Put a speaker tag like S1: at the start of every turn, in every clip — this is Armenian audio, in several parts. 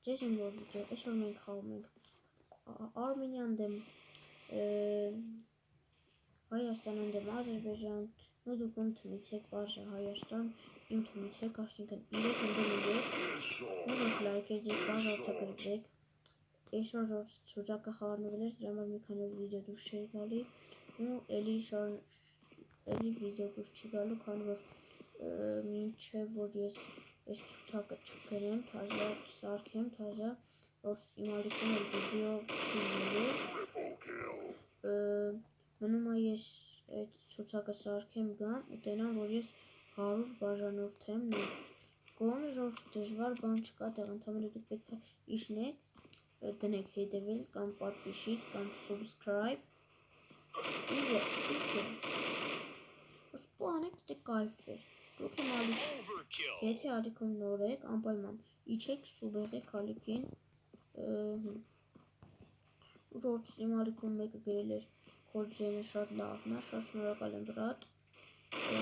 S1: Ձեզ իմ որ վիդեո, այսօր մենք խաղում ենք Արմենիան դեմ Հայաստան դեմ Ադրբեջան, ու դուք ում թմիցեք բաժը Հայաստան, իմ թմիցեք, այսինքն 3 ընդեմ 3, ու որ լայքեք բաժ արտագրվեք, այսօր որ ցուցակը խառնվել էր, դրա համար մի քանի վիդեո դուրս չէր գալի, ու էլի վիդեո դուրս չի գալու, քանի որ մինչև որ ես այս ցուցակը չգրեմ, թազա սարքեմ, թազա որ իմ ալիքում էլ վիդեո չի լինելու, մնում է ես այդ ցուցակը սարքեմ գամ ու տենամ, որ ես 100 բաժանորդեմ, կողմը որ դժվար բան չկա, տեղ ընդհանրապես դուք պետք է իջնեք, դնեք հետևել կամ պատվիշից կամ subscribe Սպանեք դե կայֆ էր, դուք իմ ալիքում, եթե ալիքում նոր եք, անպայման իջեք սուբեղեք ալիքին, որ իմ ալիքում մեկը գրել էր քոդ ձենը շատ լավն է, շատ շնորհակալ եմ բրատ, ու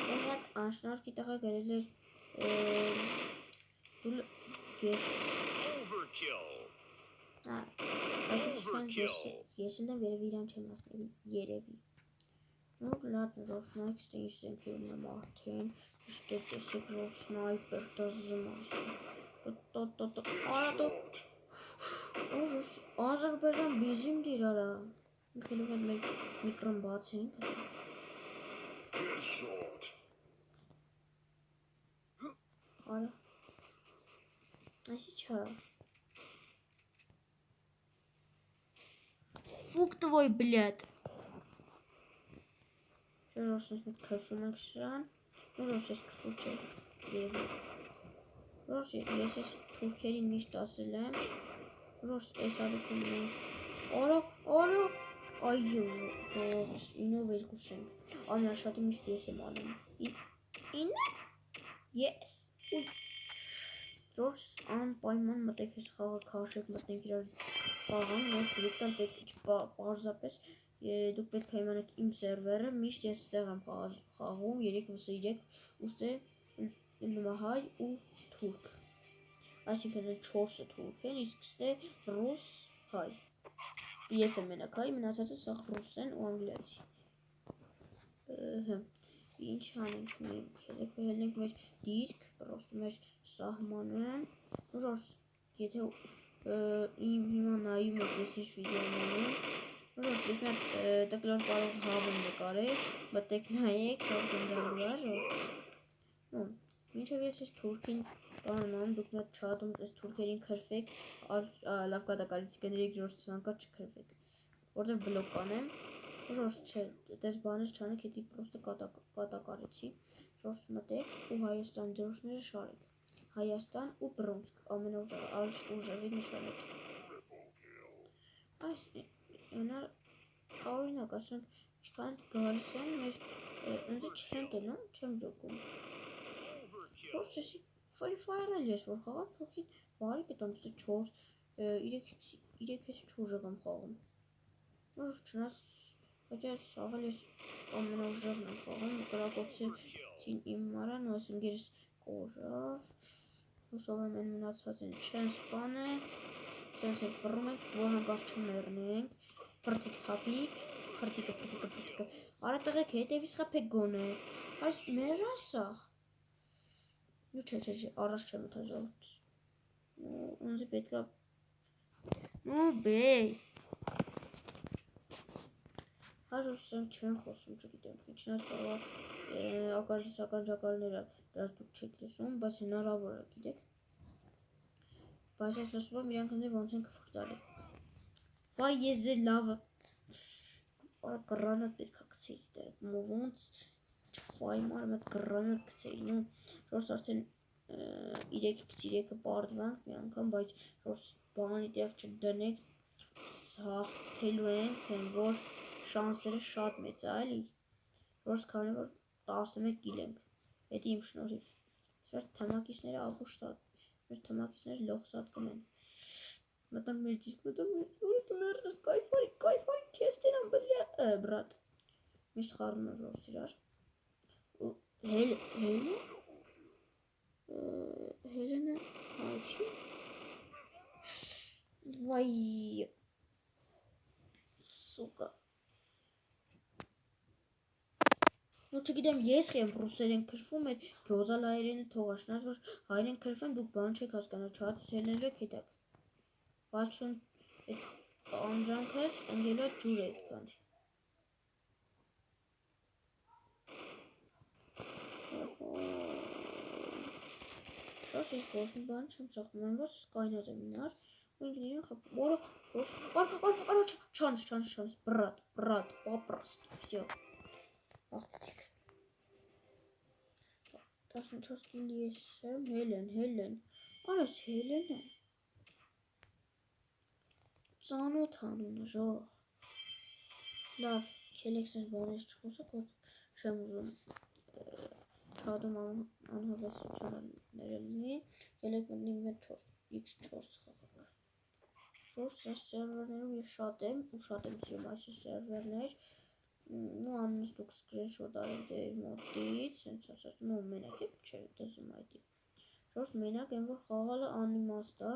S1: մի հատ անշնորհքի տղա գրել էր դու այսինքն ես ընդեմ երևի իրան չեմ ասների, երևի նոր լատ որ նայքստը ինչ զենք ելնա մարդեն, իստե տեսեք որ սնայպեր դզում ասի, արա դու Ադրբեջան բիզիմ դիրարա, ինքնով հետ մեր միկրոն բացենք, արա, այսի չա, Фук твой, блядь. Что ж мы кайфуем экшан? Ну что ж кайфуче. Рош, если туркери мишт асылем. Рош, эсабикум мен. Ора. Айё, рош, ино велкушенк. Ана шаты мишт есем алем. Инна? Yes. Roş, անպայման մտեք ես խաղը քաշեք, մտնենք իրար խաղան, նոր դրուկտան պետք պարզապես, դուք պետք է իմանեք իմ սերվերը, միշտ ես ստեղ եմ խաղում, 3vs3, ուստե լմահայ ու թուրք, այսինքն 4-ը թուրք են, իսկ ստե ռուս հայ, ես եմ մենակ հայ, մնացածը սաղ ռուս են ու անգլիացի, ինչ անենք մենք, ելնենք մեր դիրք, պրոստը մեր սահմանը, որ եթե իմ հիմա նայում եք ես ինչ վիդեոն անեմ, որ ես մեր տկլոր կարող հավն նկարել, մտեք նայեք, սաղ գնդալու է, մինչև ես ես թուրքին բանան, դուք նա չատում ես թուրքերին քրվեք, լավ կատակարից կներեք ժորս ցանկա չքրվեք, որտեղ բլոկ կանեմ, Ժորս չէ, դες բանες չանեք, հետի պրոստը կատակարեցի, ժորս մտեք ու Հայաստան դրոշները շարեք, Հայաստան ու Բրոնսկ, ամենաարշտ ուժեղի նշանեք, այս օրինակ ասենք, չքան գալիս են մեր, ընձի չեմ տելում, չեմ ժոքում, ժորս եսի Free Fire-ել ես որ խաղամ, թուրքին բարի կտամ, ստե 3 հեսի չուժեղ եմ խաղում, ժորս չնաս, Хотя սաղել ես ամենաուժեղն եմ խաղում, կրակոցեցին իմ մարան ու այս ընգերս կորավ, հուսով եմ են մնացած են չեն սպան է, սենց ենք վռում ենք, որ հանկար չմերնենք, պրտիկ թապիկ, պրտիկը, արա տղեք հետևիս խապեք գոն է, այս մերան սաղ, նու չէ, առաշ չեմ ութաժորդ, ունզի պետքա, նու բեյ, Հաջորդ չեն խոսում, չգիտեմ, ինչնաց կարող ակարժիսական ժակալները դրած դուք չեք լսում, բայց հնարավոր է, գիտեք, բայց ես լսում եմ իրանք ընձե ոնց են կվրտալի, վայ ես ձեր լավը, արա կռանատ պետք է կցեից դեղ, ոնց վայ մարմ այդ կռանատ կցեին, ժորս արդեն 3x3-ը պարդվանք մի անգամ, բայց ժորս բանի տեղ չդնեք, սաղթելու ենք, որ շանսերը շատ մեծ է, էլի, որս քանի որ 11 կիլ ենք, հետի իմ շնորհիվ, մեր թմակիցները աղուշտատ, մեր թմակիցները լոխսատ կմեն, մտանք մեր դիրք, որս մերնս կայֆարի, կեզ տենամ բրատ, միշտ խարնում եմ որս իրար, Հելենը հայչի։ Վայ, սուկա։ Ну չգիտեմ, ես եմ ռուսերեն քրվում եմ, գոզալ հայերենը թողաշնած, որ հայերեն քրվեմ, դուք բան չեք հասկանա, չհատից հելներեք հետակ։ Բացում այդ անջանքս, ընգելա ջուր է այդքան։ Շոս ես ոչ մի բան չեմ շախում, են որ ես կայնոտ եմ ինար, ու ինքն իրեն խապ, արա, չանս, բրատ, պապրասկի, վսյո, բաղթիք։ 14 կիլի ես եմ, Հելեն, արաս Հելեն է, ծանոտ հանունը, ժող, լավ, կելեք սես բանես չխոսակ, որ շեմ ուզում չադում անհավեսությունը ներելնի, կելեք մտնիմ մեր 4x4 խաղակ, ժոր սես սերվերներում ես շատ եմ, ու շատ եմ սիրում այս սերվերներ, ու անունս դուք սկրինշոտ արեք դեր մոտից, սենց ասած, նո մենակ եմ չէ դզում այդի, ժորս մենակ եմ, որ խաղալը անիմաստ է,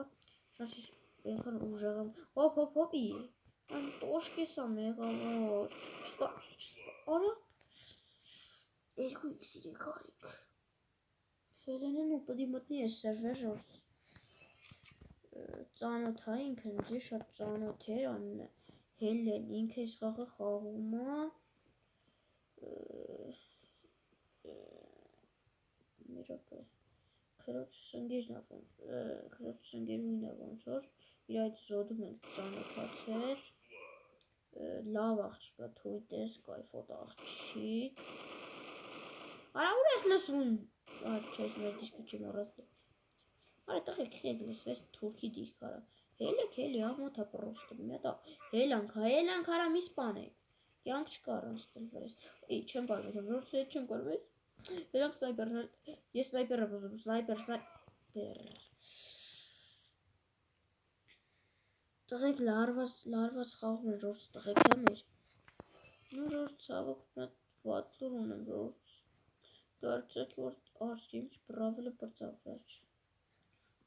S1: շատ ես ենքան ուժեղ եմ, հոպի, այն տոշկես է մեղավոր, արա, 2x3 կարիք, Հելենեն ու պդի մտնի ես սերվեր ժորս, ծանոտ հա ինքն ձի շատ ծանոտ էր անունը, Հելեն, ինքը ես խաղը խաղում է, քրոջս ընգերուին է ոնց որ, իր այդ զոդում ենք ծանոթացել, լավ աղջիկա թույտ ես, կայֆոտ աղջիկ, արա ուր ես լսում, չես մեր դիշկը չի մորած դե, արա տղեք խետ լսվես թուրքի դիրք արա, հելի ամոթա պրոստը, միատա, հելանք արա մի սպանեք, յանք չկա առանց տլվերես, չեմ կարվեց, ժորս հետ չեմ կարվեց, հելանք սնայպերն էլ, ես սնայպեր եմ ուզում, սնայպեր, տղեք լարված խաղում են ժորս տղեք եմ էր, նու ժորս ծավոք մատ վատլուր ունեմ ժորս, դարձեք որ արսկիմչ բրավելը բրծավվերջ,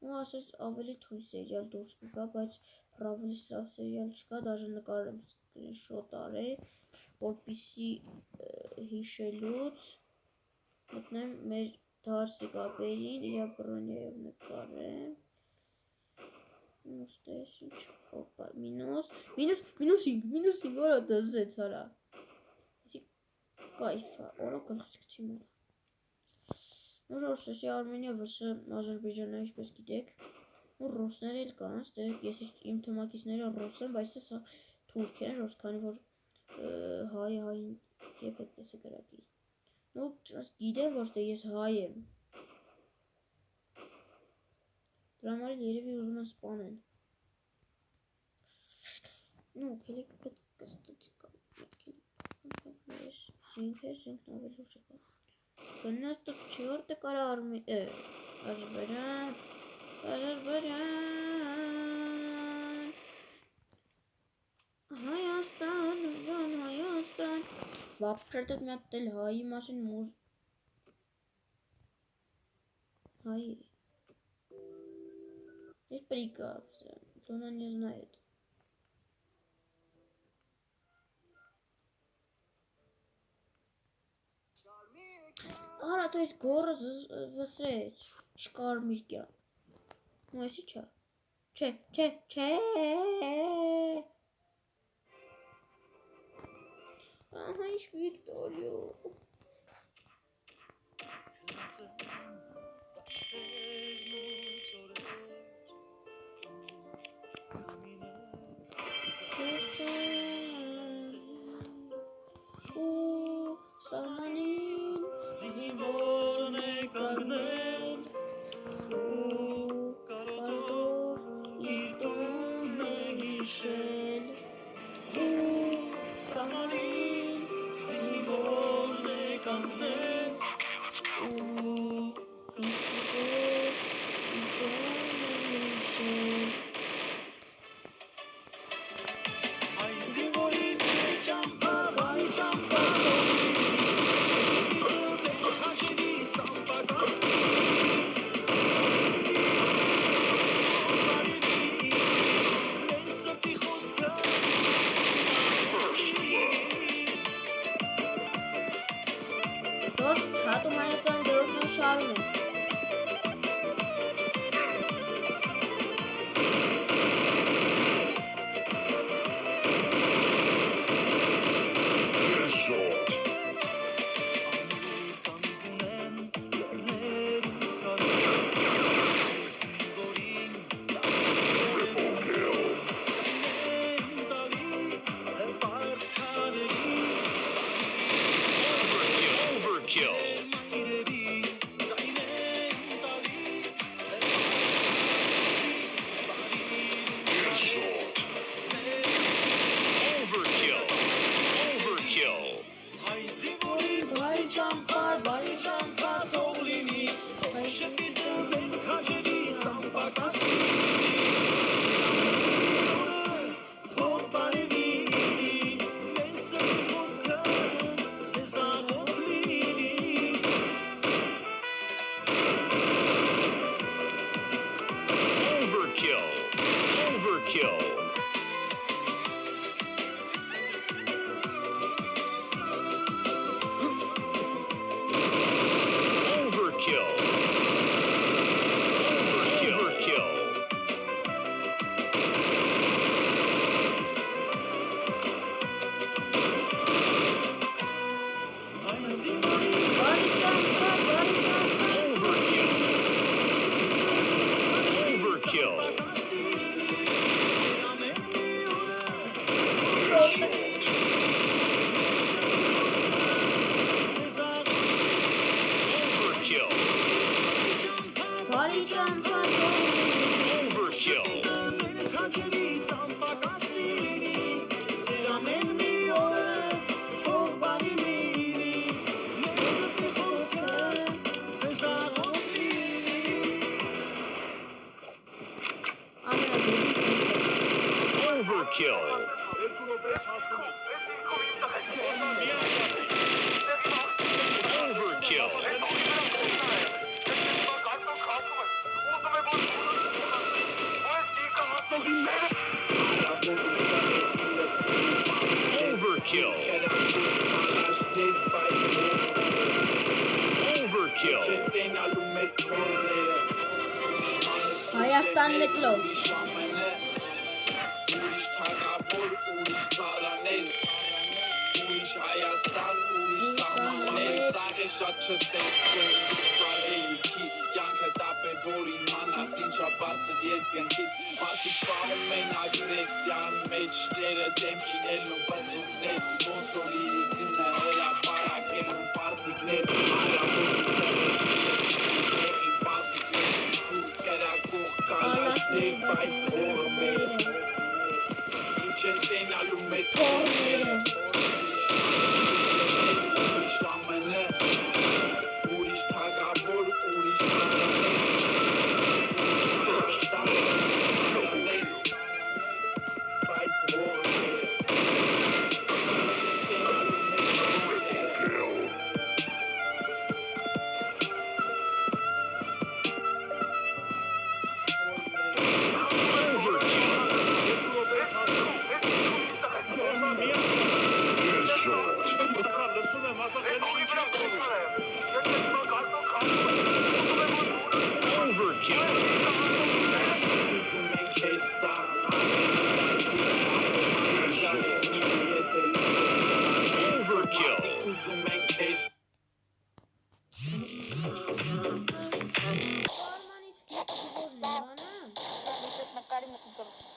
S1: ու ասես ավելի թույ սերիալ դուրս կգա, բայց բրավելիս լավ սերիալ չկա, դաժը նկարեմ սկրինշոտ արեք, որպիսի հիշելուց, մտնեմ մեր դարսի կապերին, իրա բրոնյայով նկարեմ, մինուս տես ինչ, հոպա, մինուս 5, որա դզեց արա, կայֆա, որա կլխսիկ չի մորա, ու ժորս եսի Արմենիա վսը Ազերբեջանա ինչպես գիտեք, ու ռուսներ էլ կանց, ես իմ թմակիցները ռուս եմ, բայց տես թուրք են, ժորս քանի որ հային եվ հետ տես է գրակի, ու գիտեմ որ ստե ես հայ եմ, դրա մարիլ երևի ուզում են սպանեն, ու կելեք պետ կստուտիկա, զինքն ավել ուժ եկա, գնաց տու չորտը կարա Ազերբեջան, Հայաստան, վապշերտեք մի հատ տել հայի մասին հայի, ես պրիկավ, դոնա не знает. Արա, то есть գորը վսրեչ, շկարմիրկյան, ու եսի չա, չէ, ահա ինչ Վիկտորիո, սամանին, զինվորն է կանգնել, կարոտով իր տոնն է հիշել, սամանին, զինվորն է կանգնել, հիշել, Դորս Չատում Հայաստան դրոշն շարում ենք։ Հայաստան մեկլով
S2: Շատ չտեսնեմ բարեիքի կյանքը տապեր որի մանաս ինչա բարձր երկնքից մարդիկ պահում են ագրեսիան մեջները դեմքին ելնում բզուկներ կոնսոլի գունը հրապարակ ելնում պարզիկներ արամոդիստեղին պազիկներ ծուր կրակող կալաշներ բայց հորը մեր ինչ են տենալու մեր թորները
S1: Արմանիս կիպ նկարի մտի